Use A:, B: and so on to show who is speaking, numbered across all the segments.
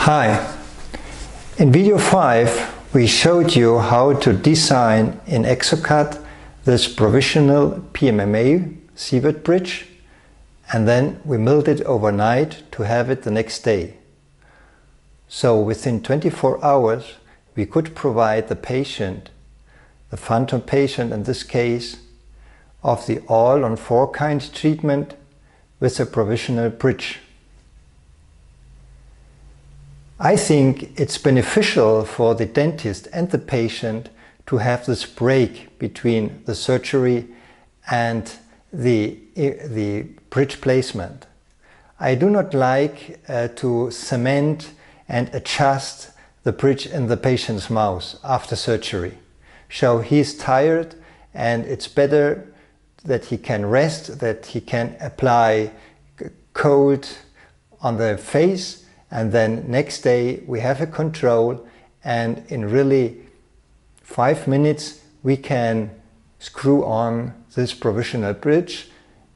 A: Hi, in video 5 we showed you how to design in Exocad this provisional PMMA SIEWERT bridge, and then we milled it overnight to have it the next day. So within 24 hours we could provide the patient, the phantom patient in this case, of the all-on-4 treatment with a provisional bridge. I think it's beneficial for the dentist and the patient to have this break between the surgery and the bridge placement. I do not like to cement and adjust the bridge in the patient's mouth after surgery. So he's tired, and it's better that he can rest, that he can apply cold on the face, and then next day we have a control, and in really 5 minutes we can screw on this provisional bridge,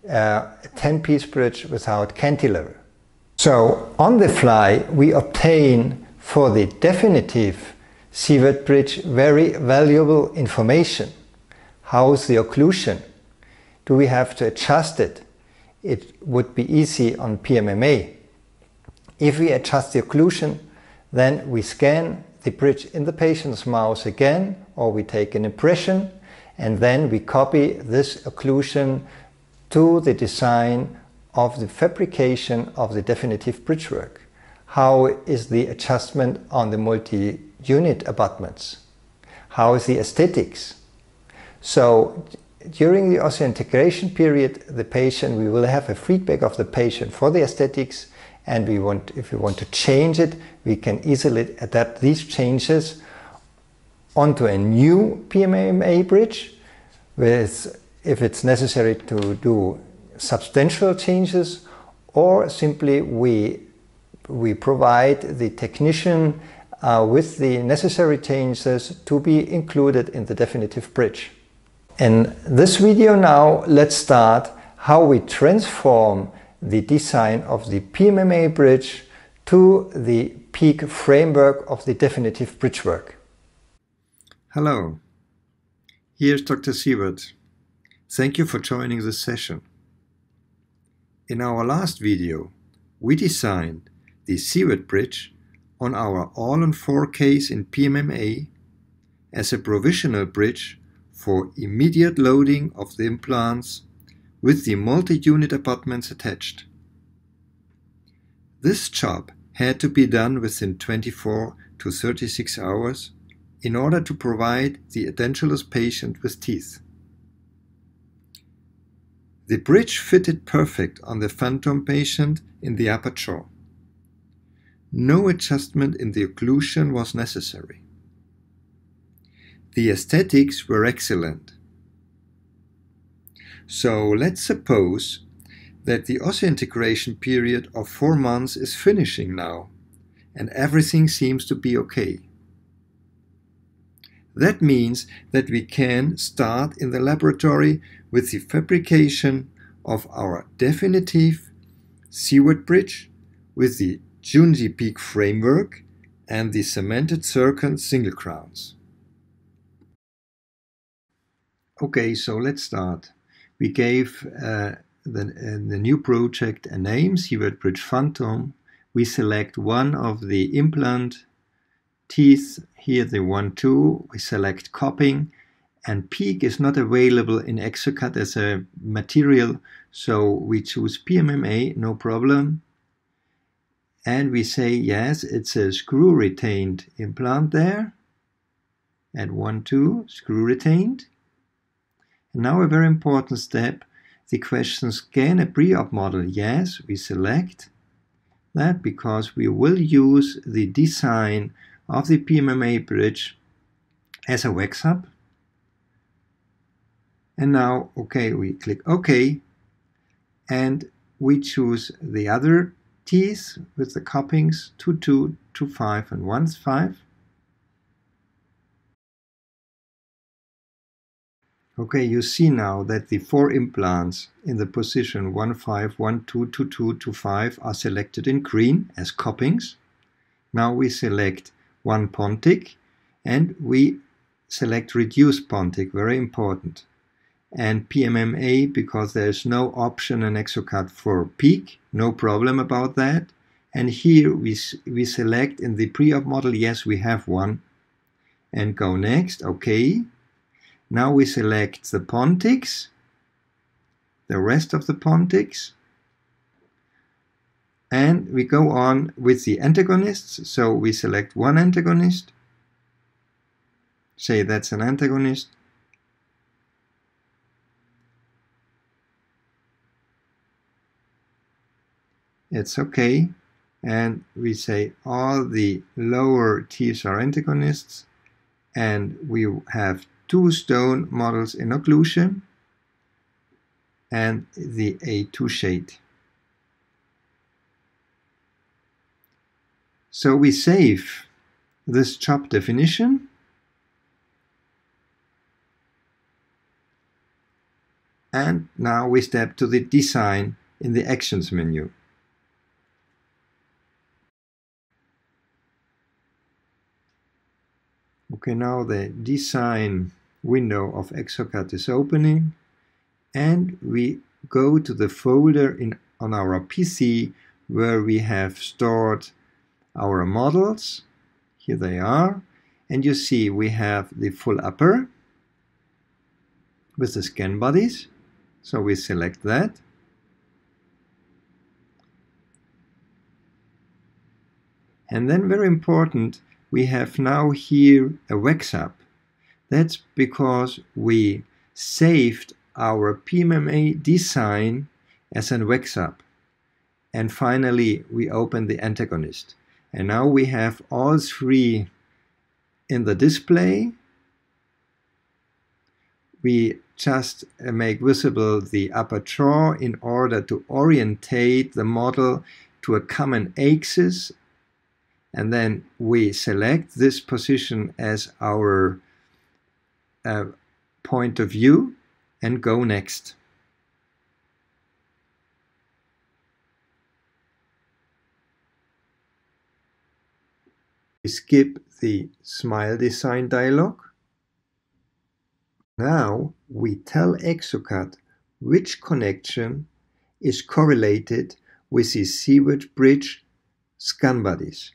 A: a 10-piece bridge without cantilever. So on the fly we obtain for the definitive SIEWERT bridge very valuable information. How's the occlusion? Do we have to adjust it? It would be easy on PMMA. If we adjust the occlusion, then we scan the bridge in the patient's mouth again, or we take an impression, and then we copy this occlusion to the design of the fabrication of the definitive bridge work. How is the adjustment on the multi-unit abutments? How is the aesthetics? So during the osseointegration period, we will have a feedback of the patient for the aesthetics, and if we want to change it, we can easily adapt these changes onto a new PMMA bridge, if it's necessary to do substantial changes, or simply we provide the technician with the necessary changes to be included in the definitive bridge. In this video now, let's start how we transform the design of the PMMA bridge to the PEEK framework of the definitive bridge work.
B: Hello, here's Dr. Siewert. Thank you for joining this session. In our last video, we designed the SIEWERT bridge on our all-on-4 case in PMMA as a provisional bridge for immediate loading of the implants with the multi-unit abutments attached. This job had to be done within 24 to 36 hours in order to provide the edentulous patient with teeth. The bridge fitted perfect on the phantom patient in the upper jaw. No adjustment in the occlusion was necessary. The aesthetics were excellent. So let's suppose that the osseointegration period of 4 months is finishing now, and everything seems to be okay. That means that we can start in the laboratory with the fabrication of our definitive SIEWERT bridge with the chunji PEEK framework and the cemented zircon single crowns. Okay, so let's start. We gave the new project a name, SIEWERT Bridge Phantom. We select one of the implant teeth, here the 1, 2. We select cupping, and PEEK is not available in Exocad as a material, so we choose PMMA, no problem. And we say, yes, it's a screw retained implant there. At 1, 2, screw retained. And now a very important step, the question, scan a pre-op model. Yes, we select that because we will use the design of the PMMA bridge as a wax up. And now, okay, we click OK, and we choose the other teeth with the cuppings 2, 2, 2, 5, and 1, 5. Okay, you see now that the 4 implants in the position 1, 5, 1, 2, 2, 2, 2, 5 are selected in green as cuppings, Now we select one pontic and we select reduce pontic, very important. And PMMA, because there's no option in Exocad for PEEK, no problem about that. And here we select in the pre-op model, yes, we have one. And go next, okay. Now we select the pontics, the rest of the pontics. And we go on with the antagonists. So we select one antagonist. Say that's an antagonist. It's okay. And we say all the lower teeth are antagonists. And we have 2 stone models in occlusion and the A2 shade. So we save this chop definition. And now we step to the design in the actions menu. Okay, now the design window of Exocad is opening, and we go to the folder on our PC where we have stored our models. Here they are, and you see we have the full upper with the scan bodies, so we select that. And then, very important, we have now here a wax up. That's because we saved our PMMA design as an wax up. And finally, we open the antagonist. And now we have all 3 in the display. We just make visible the upper jaw in order to orientate the model to a common axis. And then we select this position as our point of view and go next. We skip the smile design dialog. Now we tell Exocad which connection is correlated with the SIEWERT bridge scan bodies.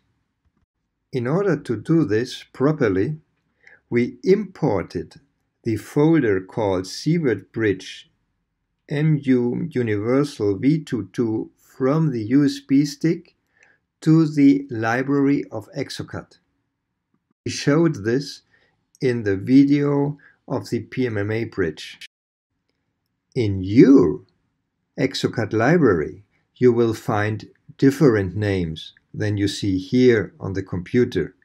B: In order to do this properly, we imported the folder called SIEWERT BRIDGE MU Universal V22 from the USB stick to the library of Exocad. We showed this in the video of the PMMA bridge. In your Exocad library, you will find different names than you see here on the computer.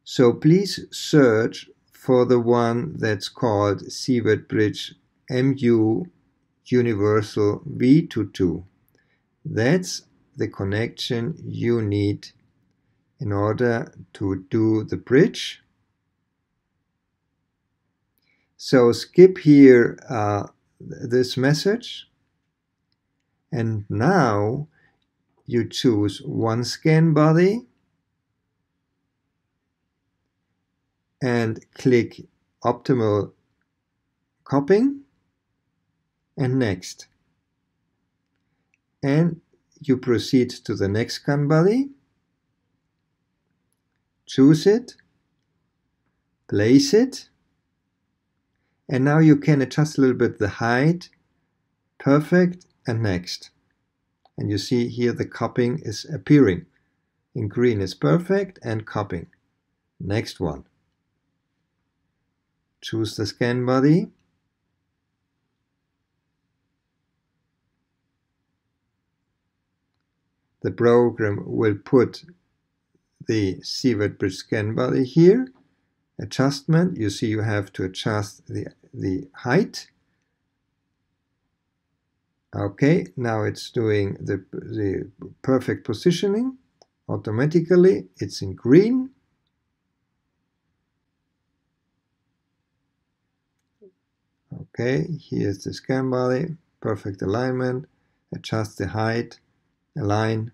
B: So please search for the one that's called SIEWERT BRIDGE MU Universal V22. That's the connection you need in order to do the bridge. So skip here this message, and now you choose one scan body and click optimal copying and next. And you proceed to the next scan body, choose it, place it, and now you can adjust a little bit the height, perfect, and next. And you see here the cupping is appearing. In green is perfect and cupping. Next one. Choose the scan body. The program will put the SIEWERT bridge scan body here. Adjustment, you see you have to adjust the height. Okay, now it's doing the perfect positioning. Automatically, it's in green. Okay, here's the scan body, perfect alignment. Adjust the height, align.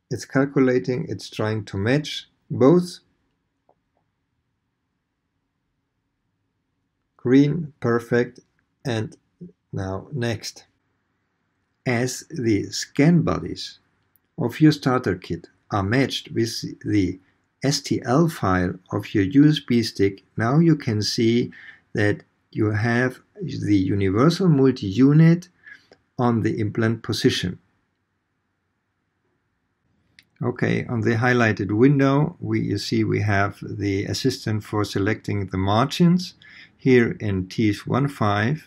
B: It's calculating, it's trying to match both. Green, perfect, and now next. As the scan bodies of your starter kit are matched with the STL file of your USB stick, now you can see that you have the universal multi-unit on the implant position. Okay, on the highlighted window, you see we have the assistant for selecting the margins here in teeth 1.5.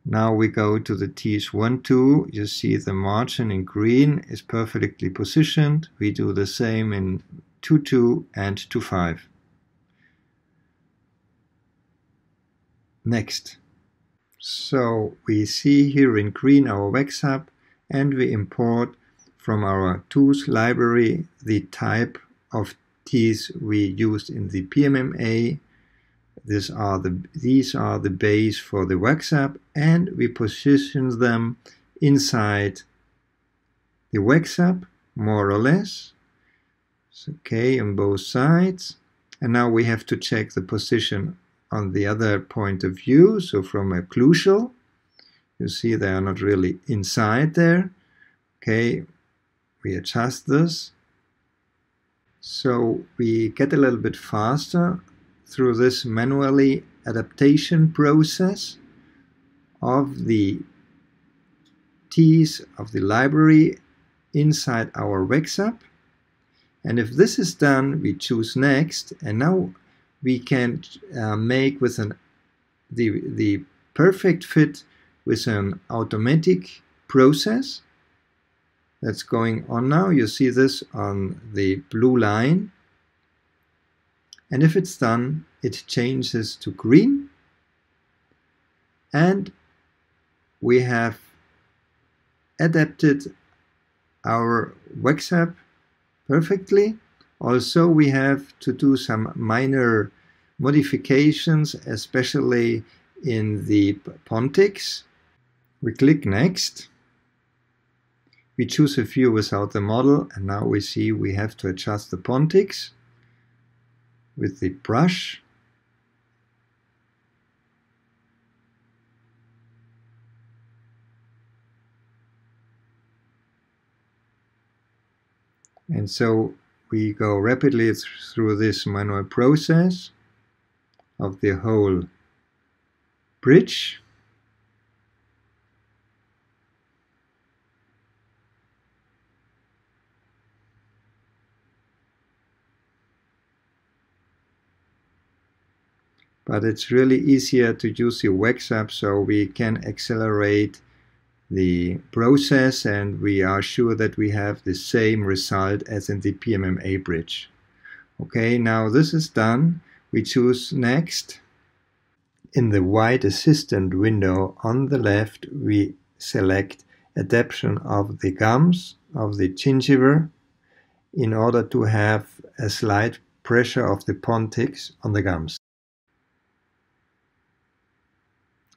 B: Now we go to the teeth 1.2. You see the margin in green is perfectly positioned. We do the same in 2.2 and 2.5. Next. So we see here in green our wax hub, and we import from our tools library the type of teeth we used in the PMMA. These are the base for the wax hub, and we position them inside the wax hub, more or less. It's okay on both sides. And now we have to check the position on the other point of view. So from occlusion, you see they are not really inside there. Okay, we adjust this. So we get a little bit faster through this manually adaptation process of the teeth of the library inside our wax hub. And if this is done, we choose next, and now we can make with the perfect fit with an automatic process that's going on now. You see this on the blue line. And if it's done, it changes to green. And we have adapted our wax hub perfectly. Also, we have to do some minor modifications, especially in the pontics. We click Next. We choose a view without the model, and now we see we have to adjust the pontics with the brush. And so we go rapidly through this manual process of the whole bridge. But it's really easier to use the wax hub, so we can accelerate the process, and we are sure that we have the same result as in the PMMA bridge. Okay, now this is done. We choose Next. In the white assistant window on the left, we select adaption of the gums of the gingiva in order to have a slight pressure of the pontics on the gums.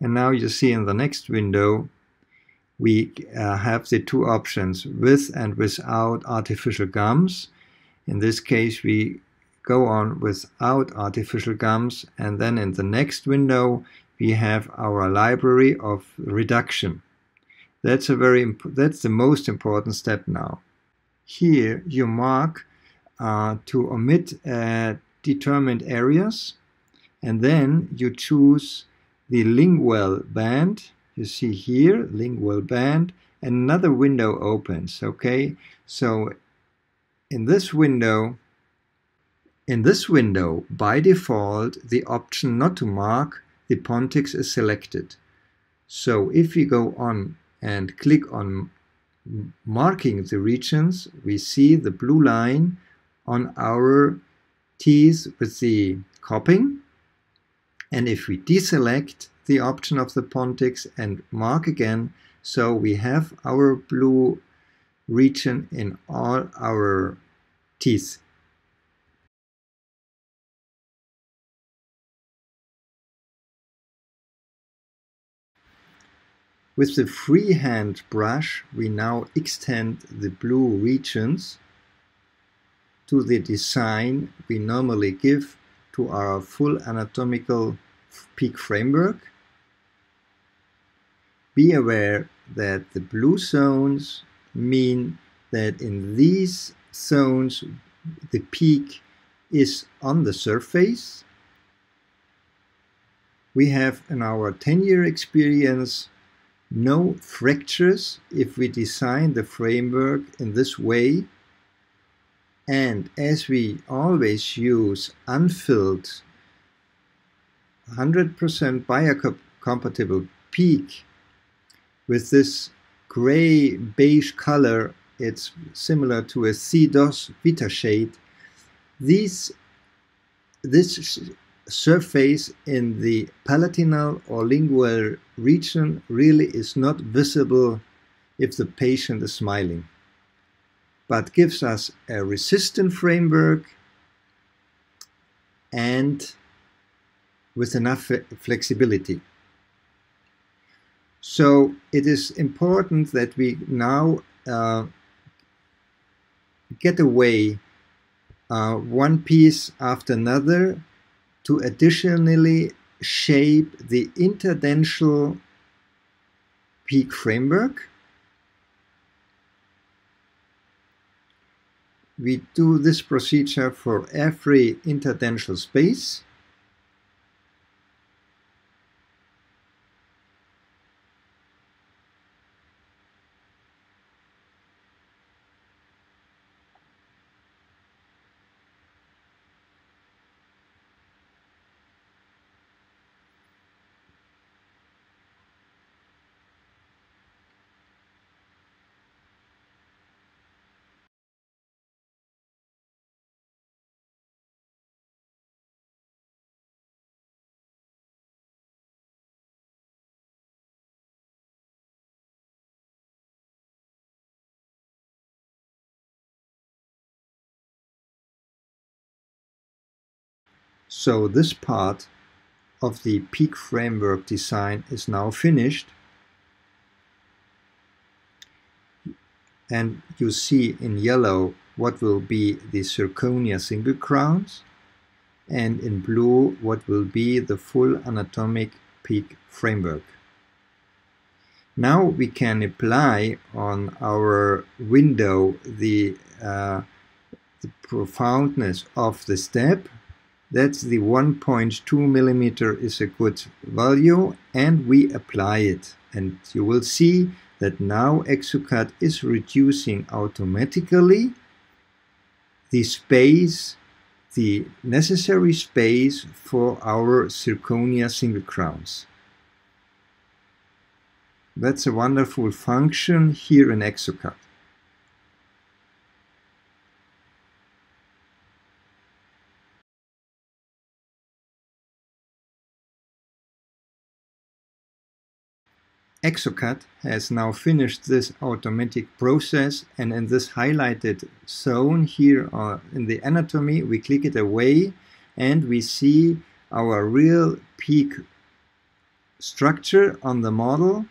B: And now you see in the next window we have the two options, with and without artificial gums. In this case we go on without artificial gums, and then in the next window we have our library of reduction. That's the most important step now. Here you mark to omit determined areas, and then you choose the lingual band. You see here, lingual band, and another window opens. Okay, so in this window, by default, the option not to mark the pontics is selected. So if we go on and click on marking the regions, we see the blue line on our teeth with the cupping. And if we deselect the option of the pontics and mark again, so we have our blue region in all our teeth. With the freehand brush, we now extend the blue regions to the design we normally give to our full anatomical PEEK framework. Be aware that the blue zones mean that in these zones the PEEK is on the surface. We have in our 10-year experience no fractures if we design the framework in this way, and as we always use unfilled 100% biocompatible PEEK with this gray beige color, it's similar to a CDOS Vita shade. This surface in the palatinal or lingual region really is not visible if the patient is smiling, but gives us a resistant framework and with enough flexibility. So it is important that we now get away one piece after another to additionally shape the interdental PEEK framework. We do this procedure for every interdental space. So this part of the PEEK framework design is now finished, and you see in yellow what will be the zirconia single crowns, and in blue what will be the full anatomic PEEK framework. Now we can apply on our window the profoundness of the step. That's the 1.2 millimeter is a good value, and we apply it. And you will see that now Exocad is reducing automatically the space, the necessary space for our zirconia single crowns. That's a wonderful function here in Exocad. Exocad has now finished this automatic process, and in this highlighted zone here in the anatomy, we click it away and we see our real PEEK structure on the model,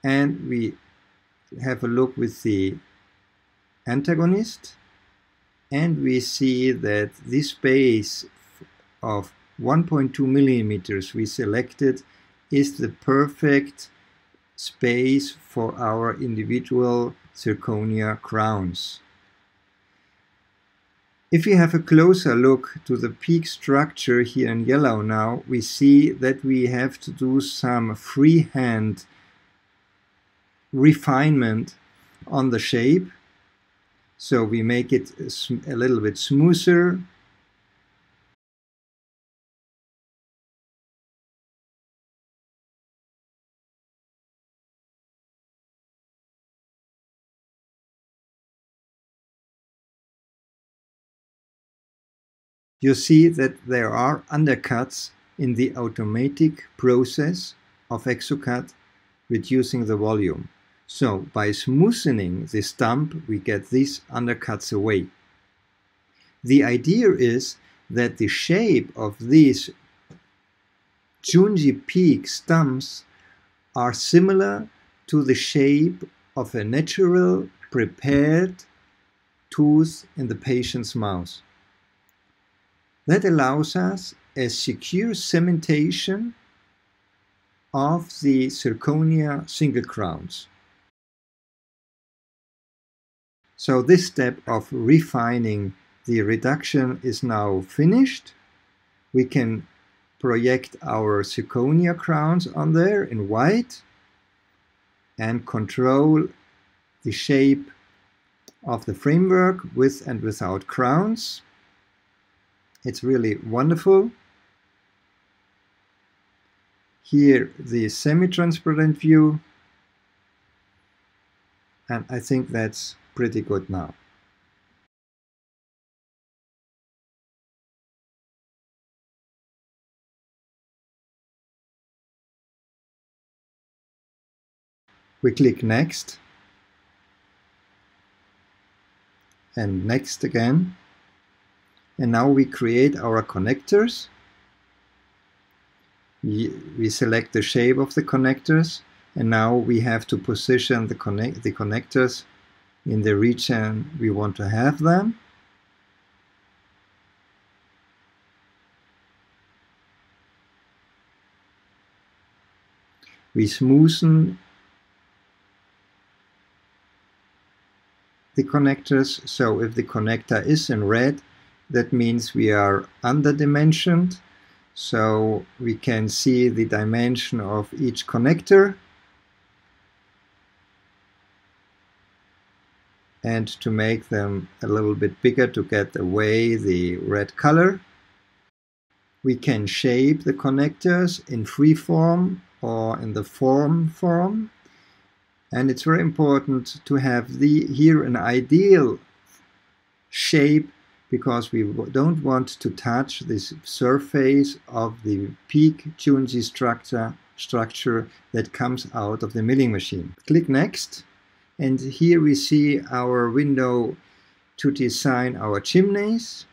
B: and we have a look with the antagonist, and we see that this space of 1.2 millimeters we selected is the perfect space for our individual zirconia crowns. If you have a closer look to the PEEK structure here in yellow now, we see that we have to do some freehand refinement on the shape. So we make it a little bit smoother. You see that there are undercuts in the automatic process of Exocad, reducing the volume. So by smoothening the stump, we get these undercuts away. The idea is that the shape of these chunji PEEK stumps are similar to the shape of a natural prepared tooth in the patient's mouth. That allows us a secure cementation of the zirconia single crowns. So this step of refining the reduction is now finished. We can project our zirconia crowns on there in white and control the shape of the framework with and without crowns. It's really wonderful. Here the semi-transparent view, and I think that's pretty good now. We click next and next again, and now we create our connectors. We select the shape of the connectors, and now we have to position the connectors in the region we want to have them. We smoothen the connectors, so if the connector is in red, that means we are underdimensioned, so we can see the dimension of each connector. And to make them a little bit bigger to get away the red color. We can shape the connectors in free form or in the form. And it's very important to have here an ideal shape, because we don't want to touch this surface of the PEEK chunji structure that comes out of the milling machine. Click next. And here we see our window to design our chimneys.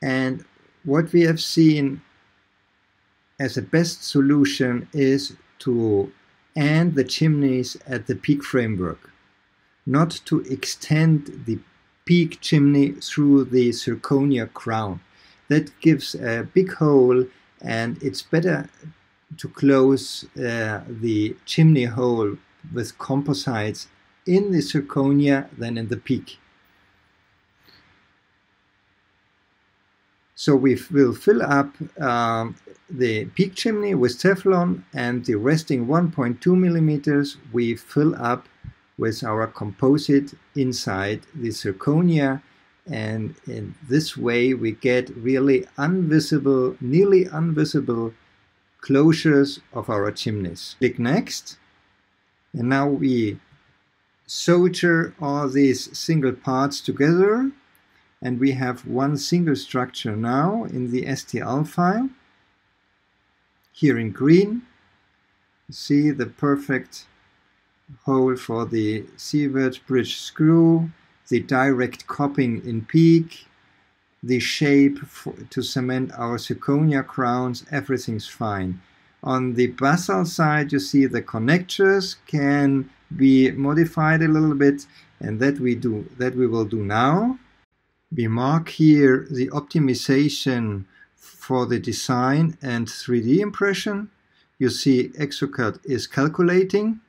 B: And what we have seen as a best solution is to end the chimneys at the PEEK framework, not to extend the PEEK chimney through the zirconia crown. That gives a big hole, and it's better to close the chimney hole with composites in the zirconia than in the PEEK. So we will fill up the PEEK chimney with Teflon, and the resting 1.2 millimeters we fill up with our composite inside the zirconia, and in this way we get really invisible, nearly invisible closures of our chimneys. Click next, and now we solder all these single parts together, and we have one single structure now in the STL file. Here in green, you see the perfect hole for the SIEWERT bridge screw, the direct cupping in PEEK, the shape to cement our zirconia crowns, everything's fine. On the basal side, you see the connectors can be modified a little bit, and that we will do now. We mark here the optimization for the design and 3D impression. You see Exocad is calculating.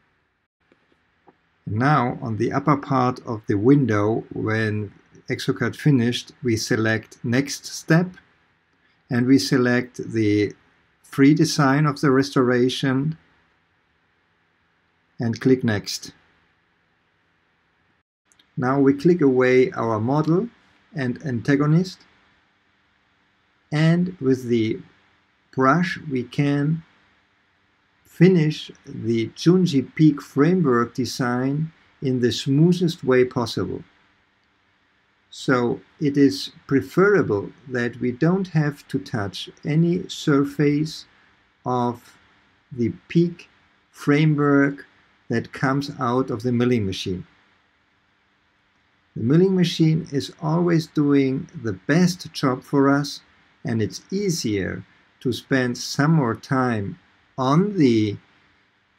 B: Now on the upper part of the window, when Exocad finished, we select next step, and we select the free design of the restoration and click next. Now we click away our model and antagonist, and with the brush we can finish the chunji PEEK framework design in the smoothest way possible. So it is preferable that we don't have to touch any surface of the PEEK framework that comes out of the milling machine. The milling machine is always doing the best job for us, and it's easier to spend some more time on the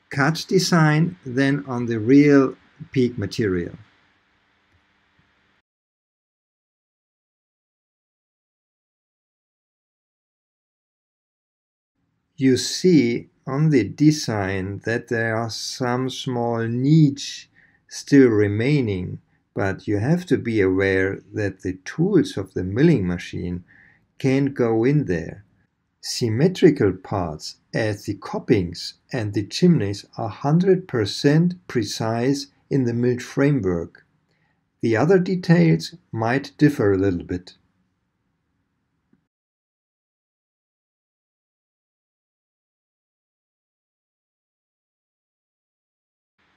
B: cut design than on the real PEEK material. You see on the design that there are some small niche still remaining, but you have to be aware that the tools of the milling machine can't go in there. Symmetrical parts as the coppings and the chimneys are 100% precise in the milled framework. The other details might differ a little bit.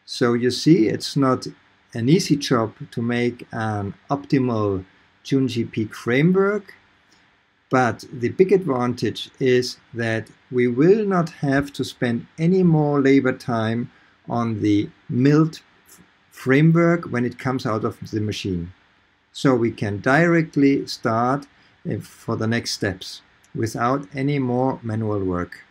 B: So you see, it's not an easy job to make an optimal chunji PEEK framework, but the big advantage is that we will not have to spend any more labor time on the milled framework when it comes out of the machine. So we can directly start for the next steps without any more manual work.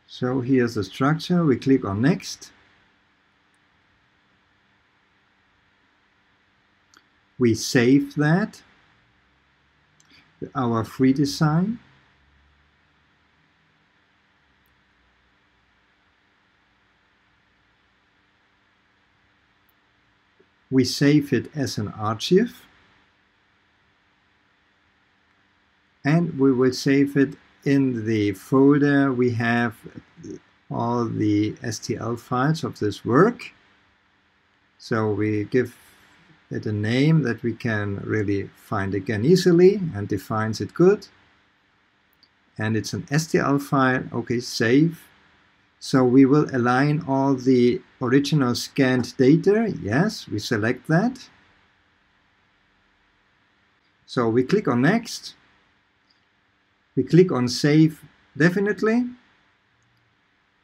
B: So here's the structure. We click on Next. We save that, our free design. We save it as an archive. And we will save it in the folder. We have all the STL files of this work. So we give it a name that we can really find again easily and defines it good. And it's an STL file. Okay, save. So we will align all the original scanned data. Yes, we select that. So we click on Next. We click on Save Definitely.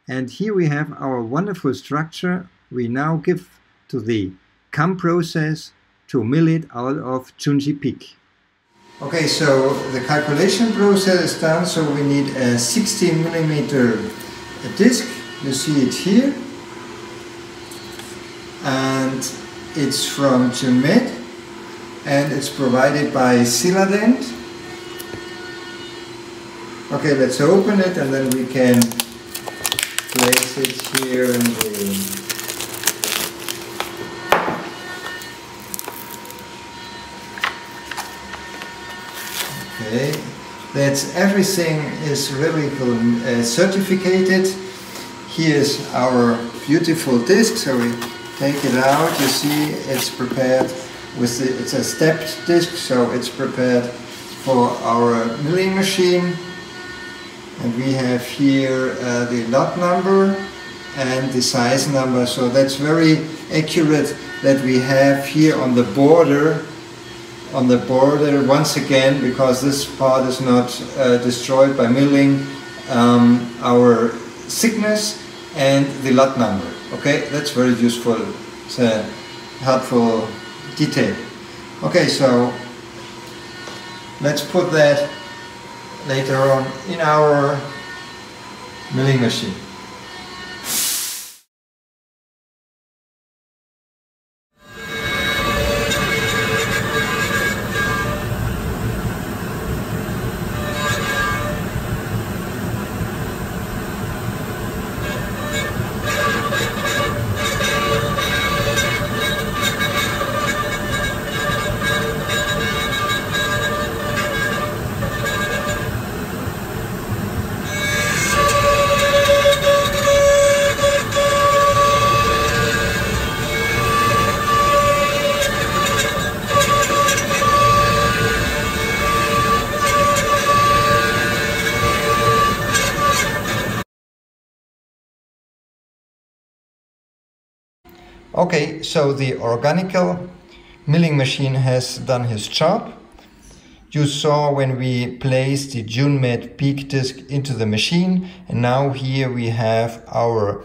B: And here we have our wonderful structure. We now give to the CAM process to mill it out of chunji PEEK. Okay, so the calculation process is done. So we need a 16mm disc. You see it here. And it's from YunMed. And it's provided by Siladent. Okay, let's open it and then we can place it here in the... Okay, that's everything is really certificated. Here's our beautiful disc, so we take it out. You see it's prepared with it's a stepped disc, so it's prepared for our milling machine. And we have here the lot number and the size number, so that's very accurate that we have here on the border once again, because this part is not destroyed by milling, our thickness and the lot number. Okay, that's very useful. It's a helpful detail. Okay, so let's put that later on in our milling machine. Okay, so the Organical milling machine has done his job.
A: you saw when we placed the YunMed PEEK disc into the machine, and now here we have our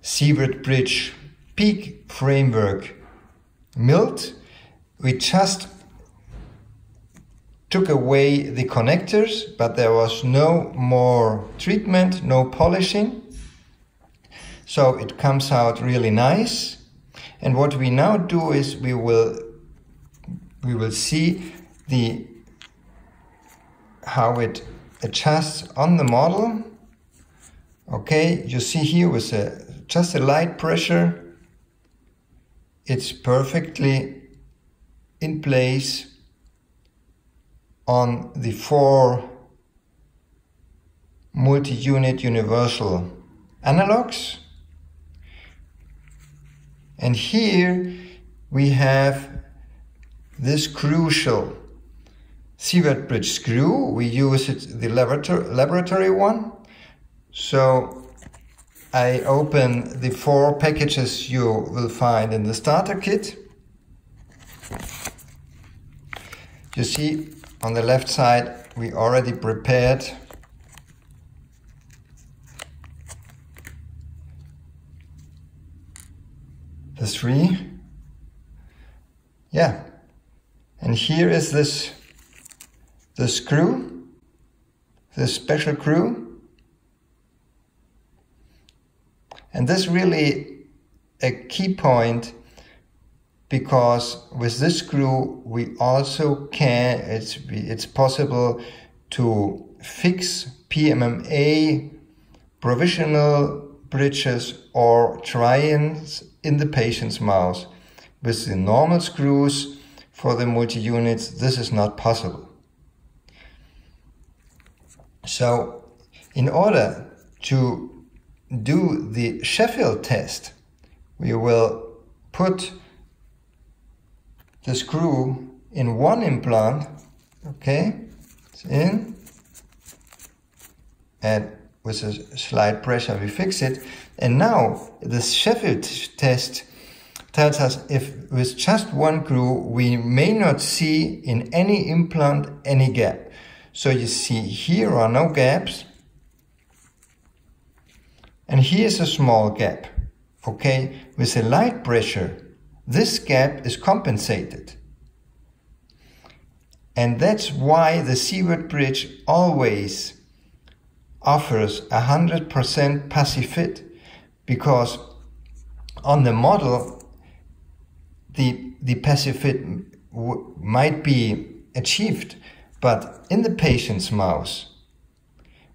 A: SIEWERT BRIDGE PEEK framework milled. We just took away the connectors, but there was no more treatment, no polishing. So it comes out really nice. And what we now do is we will see how it adjusts on the model. Okay, you see here with just a light pressure, it's perfectly in place on the 4 multi-unit universal analogs. And here we have this crucial SIEWERT BRIDGE screw. We use the laboratory one. So I open the 4 packages you will find in the starter kit. You see on the left side we already prepared the 3. Yeah, and here is the screw, this special screw, and this really a key point, because with this screw we also can, it's possible to fix PMMA provisional bridges or try-ins in the patient's mouth. With the normal screws for the multi-units, this is not possible. So in order to do the Sheffield test, we will put the screw in one implant, okay, it's in, and with a slight pressure we fix it. And now the Sheffield test tells us if with just one screw we may not see in any implant any gap. So you see here are no gaps, and here's a small gap. Okay, with a light pressure this gap is compensated. And that's why the SIEWERT bridge always offers 100% passive fit, because on the model the passive fit might be achieved, but in the patient's mouth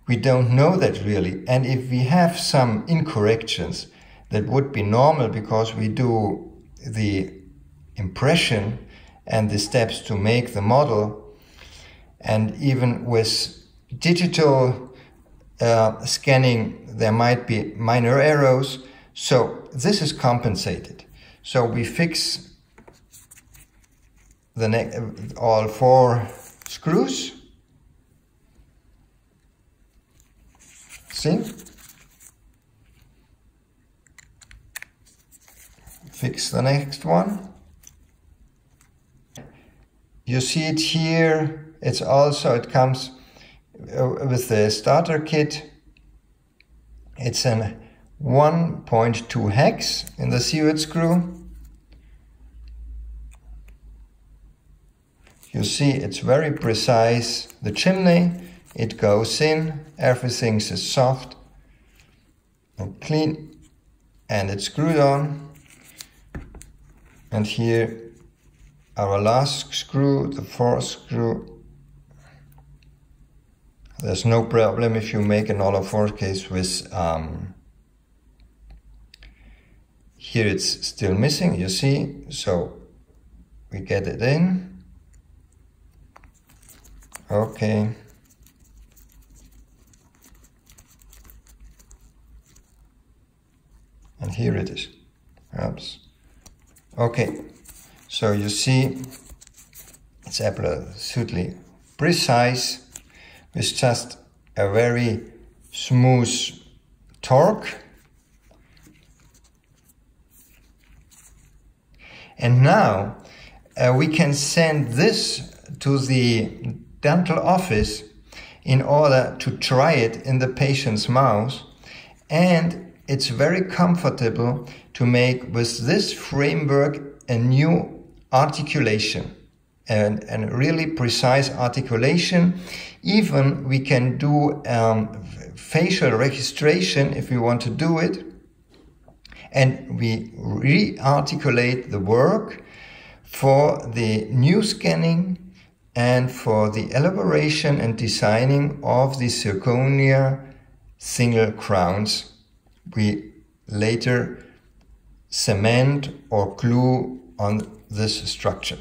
A: we don't know that really. And if we have some incorrections, that would be normal, because we do the impression and the steps to make the model, and even with digital scanning there might be minor errors. So this is compensated. So we fix all 4 screws. See? Fix the next one. You see it here. It comes with the starter kit. It's an 1.2 hex in the SIEWERT screw. You see it's very precise. The chimney, it goes in, everything is soft and clean, and it's screwed on. And here our last screw, the 4th screw. There's no problem if you make an all of 4 case with here it's still missing, you see, so we get it in. Okay. And here it is. Oops. Okay, so you see it's absolutely precise with just a very smooth torque. And now we can send this to the dental office in order to try it in the patient's mouth, and it's very comfortable to make with this framework a new articulation and really precise articulation. Even we can do facial registration if we want to do it, and we re-articulate the work for the new scanning and for the elaboration and designing of the zirconia single crowns we later cement or glue on this structure.